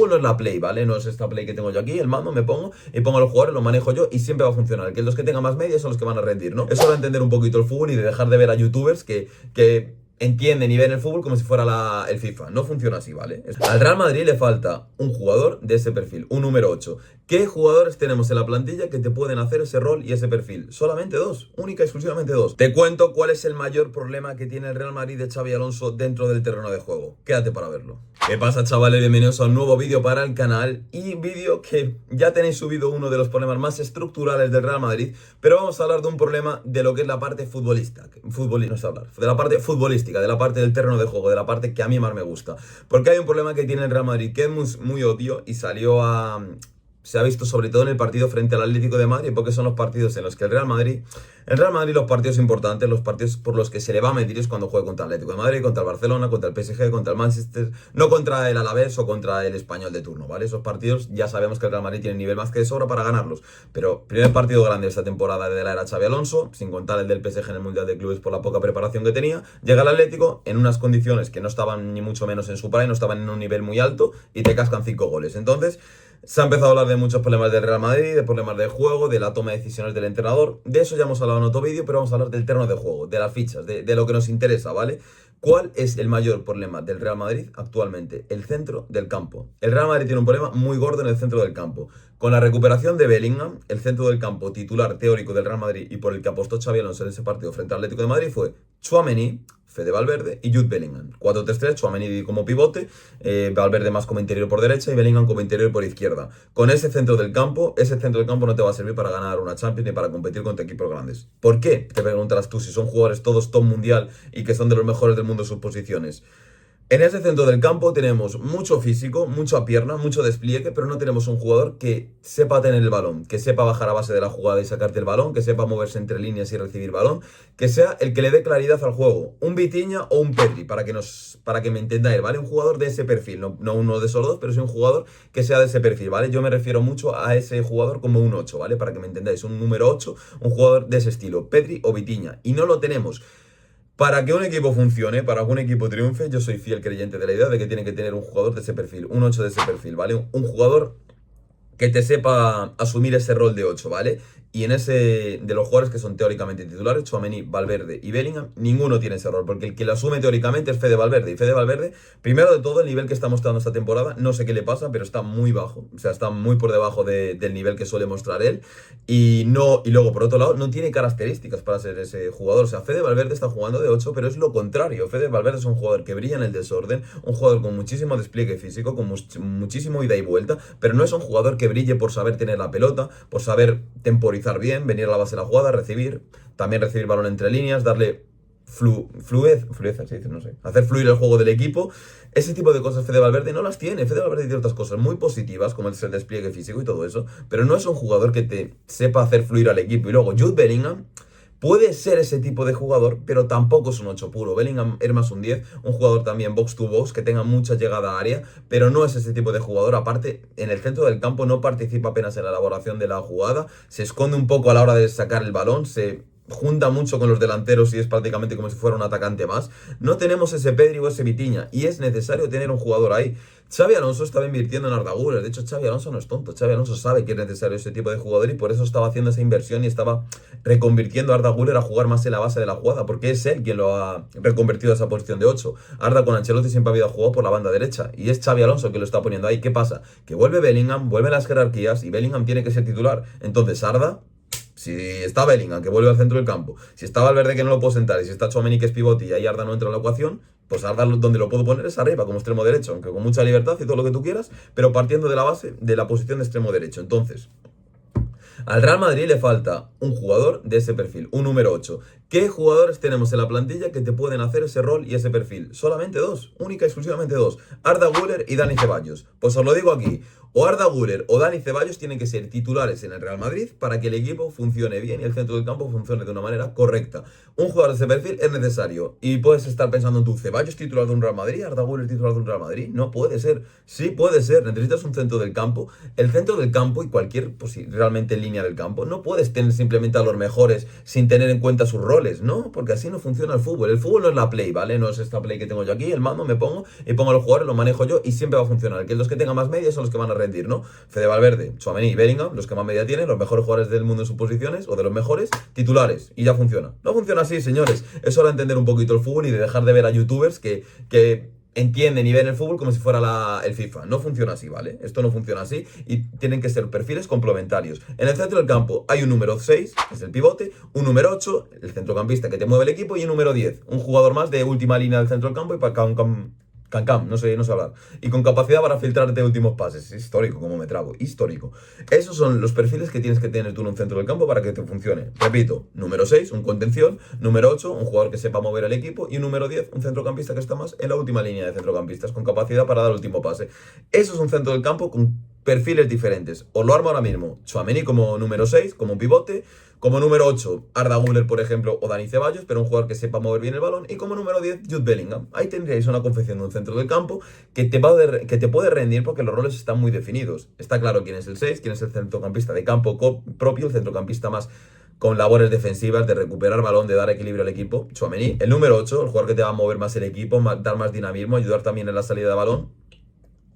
no es la Play, ¿vale? No es esta Play que tengo yo aquí, el mando, me pongo y pongo a los jugadores, los manejo yo y siempre va a funcionar. Que los que tengan más media son los que van a rendir, ¿no? Es hora de entender un poquito el fútbol y de dejar de ver a youtubers que entienden y ven el fútbol como si fuera el FIFA. No funciona así, ¿vale? Al Real Madrid le falta un jugador de ese perfil, un número 8. ¿Qué jugadores tenemos en la plantilla que te pueden hacer ese rol y ese perfil? Solamente dos, única y exclusivamente dos. Te cuento cuál es el mayor problema que tiene el Real Madrid de Xabi Alonso dentro del terreno de juego. Quédate para verlo. ¿Qué pasa, chavales? Bienvenidos a un nuevo vídeo para el canal y vídeo que ya tenéis subido uno de los problemas más estructurales del Real Madrid, pero vamos a hablar de un problema de lo que es la parte futbolística, de la parte futbolística, de la parte del terreno de juego, de la parte que a mí más me gusta. Porque hay un problema que tiene el Real Madrid que es muy obvio y se ha visto sobre todo en el partido frente al Atlético de Madrid, porque son los partidos en los que el Real Madrid, los partidos importantes, los partidos por los que se le va a medir es cuando juega contra el Atlético de Madrid, contra el Barcelona, contra el PSG, contra el Manchester, no contra el Alavés o contra el Español de turno, ¿vale? Esos partidos ya sabemos que el Real Madrid tiene nivel más que de sobra para ganarlos, pero primer partido grande de esta temporada de la era Xabi Alonso, sin contar el del PSG en el Mundial de Clubes por la poca preparación que tenía, llega el Atlético en unas condiciones que no estaban ni mucho menos en su prime, no estaban en un nivel muy alto y te cascan 5 goles. Entonces se ha empezado a hablar de muchos problemas del Real Madrid, de problemas de juego, de la toma de decisiones del entrenador. De eso ya hemos hablado en otro vídeo, pero vamos a hablar del terreno de juego, de las fichas, de lo que nos interesa, ¿vale? ¿Cuál es el mayor problema del Real Madrid actualmente? El centro del campo. El Real Madrid tiene un problema muy gordo en el centro del campo. Con la recuperación de Bellingham, el centro del campo titular teórico del Real Madrid y por el que apostó Xabi Alonso en ese partido frente al Atlético de Madrid fue Tchouaméni, Fede Valverde y Jude Bellingham. 4-3-3, Tchouaméni como pivote, Valverde más como interior por derecha y Bellingham como interior por izquierda. Con ese centro del campo no te va a servir para ganar una Champions ni para competir contra equipos grandes. ¿Por qué? Te preguntarás tú si son jugadores todos top mundial y que son de los mejores del mundo en sus posiciones. En ese centro del campo tenemos mucho físico, mucha pierna, mucho despliegue, pero no tenemos un jugador que sepa tener el balón, que sepa bajar a base de la jugada y sacarte el balón, que sepa moverse entre líneas y recibir balón, que sea el que le dé claridad al juego. Un Vitinha o un Pedri, para que me entendáis, ¿vale? Un jugador de ese perfil, no uno de esos dos, pero sí un jugador que sea de ese perfil, ¿vale? Yo me refiero mucho a ese jugador como un 8, ¿vale? Para que me entendáis, un número 8, un jugador de ese estilo, Pedri o Vitinha, y no lo tenemos. Para que un equipo funcione, para que un equipo triunfe, yo soy fiel creyente de la idea de que tiene que tener un jugador de ese perfil, un 8 de ese perfil, ¿vale? Un jugador que te sepa asumir ese rol de 8, ¿vale? Y en ese, de los jugadores que son teóricamente titulares, Tchouaméni, Valverde y Bellingham, ninguno tiene ese rol, porque el que lo asume teóricamente es Fede Valverde. Y Fede Valverde, primero de todo, el nivel que está mostrando esta temporada, no sé qué le pasa, pero está muy bajo. O sea, está muy por debajo del nivel que suele mostrar él. Y luego, por otro lado, no tiene características para ser ese jugador. O sea, Fede Valverde está jugando de 8, pero es lo contrario. Fede Valverde es un jugador que brilla en el desorden, un jugador con muchísimo despliegue físico, con muchísimo ida y vuelta, pero no es un jugador que brille por saber tener la pelota, por saber temporizar bien, venir a la base de la jugada, también recibir balón entre líneas, darle fluidez, se dice, no sé, hacer fluir el juego del equipo. Ese tipo de cosas Fede Valverde no las tiene. Fede Valverde tiene otras cosas muy positivas, como el despliegue físico y todo eso, pero no es un jugador que te sepa hacer fluir al equipo. Y luego Jude Bellingham puede ser ese tipo de jugador, pero tampoco es un 8 puro. Bellingham es más un 10, un jugador también box to box, que tenga mucha llegada a área, pero no es ese tipo de jugador. Aparte, en el centro del campo no participa apenas en la elaboración de la jugada, se esconde un poco a la hora de sacar el balón, se junta mucho con los delanteros y es prácticamente como si fuera un atacante más. No tenemos ese Pedri o ese Vitinha y es necesario tener un jugador ahí. Xabi Alonso estaba invirtiendo en Arda Güler. De hecho, Xabi Alonso no es tonto. Xabi Alonso sabe que es necesario ese tipo de jugador y por eso estaba haciendo esa inversión y estaba reconvirtiendo a Arda Güler a jugar más en la base de la jugada, porque es él quien lo ha reconvertido a esa posición de 8. Arda con Ancelotti siempre había jugado por la banda derecha y es Xabi Alonso que lo está poniendo ahí. ¿Qué pasa? Que vuelve Bellingham, vuelven las jerarquías y Bellingham tiene que ser titular. Entonces Arda, si está Bellingham, que vuelve al centro del campo, si está Valverde, que no lo puedo sentar, y si está Tchouaméni, que es pivote, y ahí Arda no entra en la ecuación, pues Arda donde lo puedo poner es arriba, como extremo derecho, aunque con mucha libertad y todo lo que tú quieras, pero partiendo de la base de la posición de extremo derecho. Entonces, al Real Madrid le falta un jugador de ese perfil, un número 8. ¿Qué jugadores tenemos en la plantilla que te pueden hacer ese rol y ese perfil? Solamente dos, única y exclusivamente dos. Arda Güler y Dani Ceballos. Pues os lo digo aquí, o Arda Güler o Dani Ceballos tienen que ser titulares en el Real Madrid para que el equipo funcione bien y el centro del campo funcione de una manera correcta. Un jugador de ese perfil es necesario. Y puedes estar pensando en tu Ceballos titular de un Real Madrid, Arda Güler titular de un Real Madrid. No puede ser. Sí puede ser. Necesitas un centro del campo. El centro del campo y cualquier, pues sí, realmente línea del campo, no puedes tener simplemente a los mejores sin tener en cuenta sus roles roles, ¿no? Porque así no funciona el fútbol. El fútbol no es la Play, ¿vale? No es esta Play que tengo yo aquí, el mando, me pongo y pongo a los jugadores, los manejo yo y siempre va a funcionar. Que los que tengan más media son los que van a rendir, ¿no? Fede Valverde, Tchouaméni y Bellingham, los que más media tienen, los mejores jugadores del mundo en sus posiciones, o de los mejores, titulares, y ya funciona. No funciona así, señores. Es hora de entender un poquito el fútbol y de dejar de ver a youtubers que entienden y ven el fútbol como si fuera el FIFA. No funciona así, ¿vale? Esto no funciona así y tienen que ser perfiles complementarios. En el centro del campo hay un número 6, que es el pivote, un número 8, el centrocampista que te mueve el equipo, y un número 10, un jugador más de última línea del centro del campo y para no sé hablar. Y con capacidad para filtrarte últimos pases. Histórico, como me trago. Histórico. Esos son los perfiles que tienes que tener tú en un centro del campo para que te funcione. Repito, número 6, un contención. Número 8, un jugador que sepa mover el equipo. Y número 10, un centrocampista que está más en la última línea de centrocampistas, con capacidad para dar el último pase. Eso es un centro del campo con perfiles diferentes. Os lo armo ahora mismo. Tchouaméni como número 6, como un pivote. Como número 8, Arda Güler, por ejemplo, o Dani Ceballos, pero un jugador que sepa mover bien el balón. Y como número 10, Jude Bellingham. Ahí tendríais una confección de un centro del campo que te puede rendir porque los roles están muy definidos. Está claro quién es el 6, quién es el centrocampista de campo propio, el centrocampista más con labores defensivas, de recuperar balón, de dar equilibrio al equipo, Tchouaméni. El número 8, el jugador que te va a mover más el equipo, dar más dinamismo, ayudar también en la salida de balón,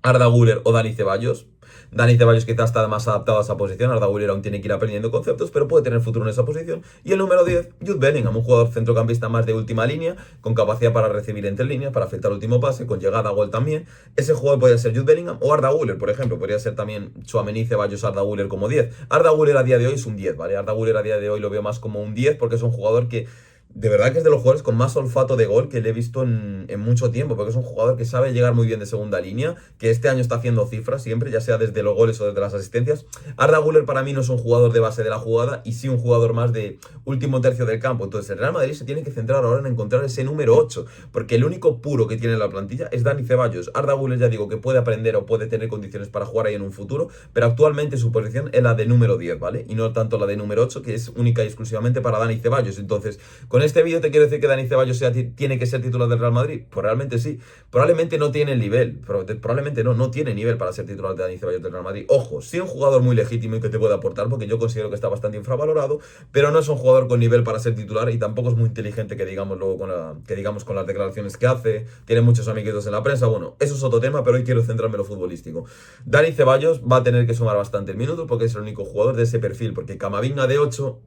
Arda Güler o Dani Ceballos. Dani Ceballos quizás está más adaptado a esa posición. Arda Güler aún tiene que ir aprendiendo conceptos, pero puede tener futuro en esa posición. Y el número 10, Jude Bellingham, un jugador centrocampista más de última línea, con capacidad para recibir entre líneas, para afectar el último pase, con llegada a gol también. Ese jugador podría ser Jude Bellingham o Arda Güler, por ejemplo. Podría ser también Tchouaméni, Ceballos, Arda Güler como 10. Arda Güler a día de hoy es un 10, ¿vale? Arda Güler a día de hoy lo veo más como un 10 porque es un jugador que de verdad que es de los jugadores con más olfato de gol que le he visto en mucho tiempo, porque es un jugador que sabe llegar muy bien de segunda línea, que este año está haciendo cifras siempre, ya sea desde los goles o desde las asistencias. Arda Güler para mí no es un jugador de base de la jugada, y sí un jugador más de último tercio del campo. Entonces el Real Madrid se tiene que centrar ahora en encontrar ese número 8, porque el único puro que tiene en la plantilla es Dani Ceballos. Arda Güler, ya digo, que puede aprender o puede tener condiciones para jugar ahí en un futuro, pero actualmente su posición es la de número 10, ¿vale? Y no tanto la de número 8, que es única y exclusivamente para Dani Ceballos. Entonces, con este vídeo te quiero decir que Dani Ceballos tiene que ser titular del Real Madrid. Pues realmente sí. Probablemente no tiene el nivel. Probablemente no tiene nivel para ser titular de Dani Ceballos del Real Madrid. Ojo, sí un jugador muy legítimo y que te puede aportar, porque yo considero que está bastante infravalorado, pero no es un jugador con nivel para ser titular y tampoco es muy inteligente, que digamos luego con las declaraciones que hace. Tiene muchos amiguitos en la prensa. Bueno, eso es otro tema, pero hoy quiero centrarme en lo futbolístico. Dani Ceballos va a tener que sumar bastante el minuto porque es el único jugador de ese perfil, porque Camavinga de 8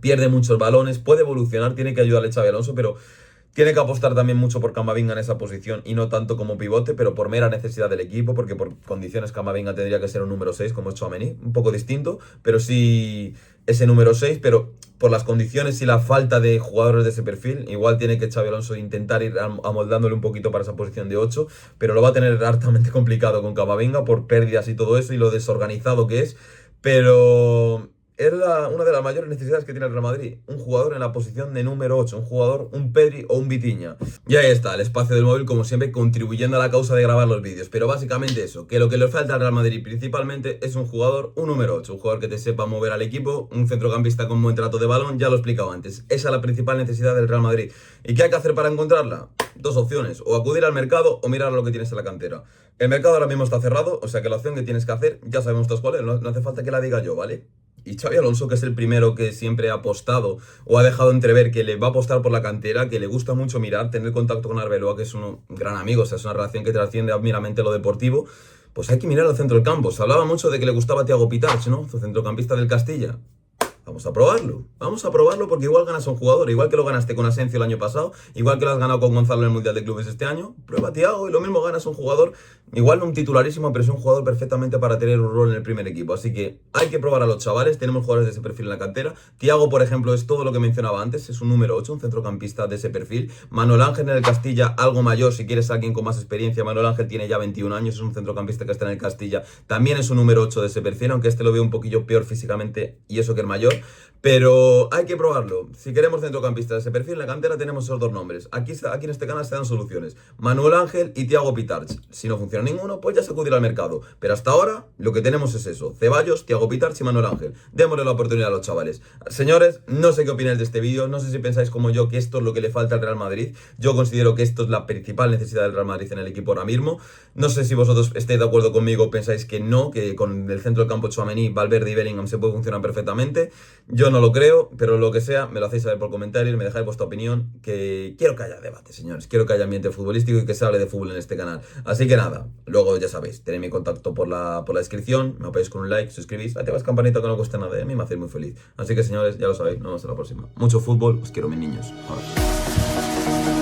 pierde muchos balones, puede evolucionar, tiene que ayudarle a Xabi Alonso, pero tiene que apostar también mucho por Camavinga en esa posición y no tanto como pivote, pero por mera necesidad del equipo, porque por condiciones Camavinga tendría que ser un número 6 como es Tchouaméni, un poco distinto, pero sí ese número 6, pero por las condiciones y la falta de jugadores de ese perfil, igual tiene que Xabi Alonso intentar ir amoldándole un poquito para esa posición de 8, pero lo va a tener hartamente complicado con Camavinga por pérdidas y todo eso y lo desorganizado que es, pero es una de las mayores necesidades que tiene el Real Madrid. Un jugador en la posición de número 8, un jugador, un Pedri o un Vitinha. Y ahí está, el espacio del móvil, como siempre, contribuyendo a la causa de grabar los vídeos. Pero básicamente eso, que lo que le falta al Real Madrid principalmente es un jugador, un número 8, un jugador que te sepa mover al equipo, un centrocampista con buen trato de balón, ya lo he explicado antes. Esa es la principal necesidad del Real Madrid. ¿Y qué hay que hacer para encontrarla? Dos opciones, o acudir al mercado o mirar lo que tienes en la cantera. El mercado ahora mismo está cerrado, o sea que la opción que tienes que hacer, ya sabemos todos cuál es, no hace falta que la diga yo, ¿vale? Y Xabi Alonso, que es el primero que siempre ha apostado o ha dejado entrever que le va a apostar por la cantera, que le gusta mucho mirar, tener contacto con Arbeloa, que es un gran amigo, o sea, es una relación que trasciende meramente lo deportivo, pues hay que mirar al centro del campo. Se hablaba mucho de que le gustaba Thiago Pitarch, ¿no? Su centrocampista del Castilla. Vamos a probarlo porque igual ganas a un jugador, igual que lo ganaste con Asensio el año pasado, igual que lo has ganado con Gonzalo en el Mundial de Clubes este año. Prueba a Thiago y lo mismo ganas a un jugador, igual no un titularísimo, pero es un jugador perfectamente para tener un rol en el primer equipo. Así que hay que probar a los chavales, tenemos jugadores de ese perfil en la cantera. Thiago, por ejemplo, es todo lo que mencionaba antes, es un número 8, un centrocampista de ese perfil. Manuel Ángel en el Castilla, algo mayor, si quieres a alguien con más experiencia. Manuel Ángel tiene ya 21 años, es un centrocampista que está en el Castilla, también es un número 8 de ese perfil, aunque este lo veo un poquillo peor físicamente y eso que es mayor. Pero hay que probarlo. Si queremos centrocampistas de ese perfil, en la cantera tenemos esos dos nombres. Aquí en este canal se dan soluciones. Manuel Ángel y Thiago Pitarch. Si no funciona ninguno, pues ya se acudirá al mercado. Pero hasta ahora, lo que tenemos es eso. Ceballos, Thiago Pitarch y Manuel Ángel. Démosle la oportunidad a los chavales. Señores, no sé qué opináis de este vídeo. No sé si pensáis como yo que esto es lo que le falta al Real Madrid. Yo considero que esto es la principal necesidad del Real Madrid en el equipo ahora mismo. No sé si vosotros estáis de acuerdo conmigo o pensáis que no, que con el centro del campo Tchouaméni, Valverde y Bellingham se puede funcionar perfectamente. Yo no lo creo, pero lo que sea, me lo hacéis saber por comentarios, me dejáis vuestra opinión, que quiero que haya debate, señores, quiero que haya ambiente futbolístico y que se hable de fútbol en este canal. Así que nada, luego ya sabéis, tenéis mi contacto por la descripción, me apoyáis con un like, suscribís, activáis campanita que no cuesta nada, a mí me hacéis muy feliz. Así que señores, ya lo sabéis, nos vemos en la próxima. Mucho fútbol, os quiero mis niños. Ahora.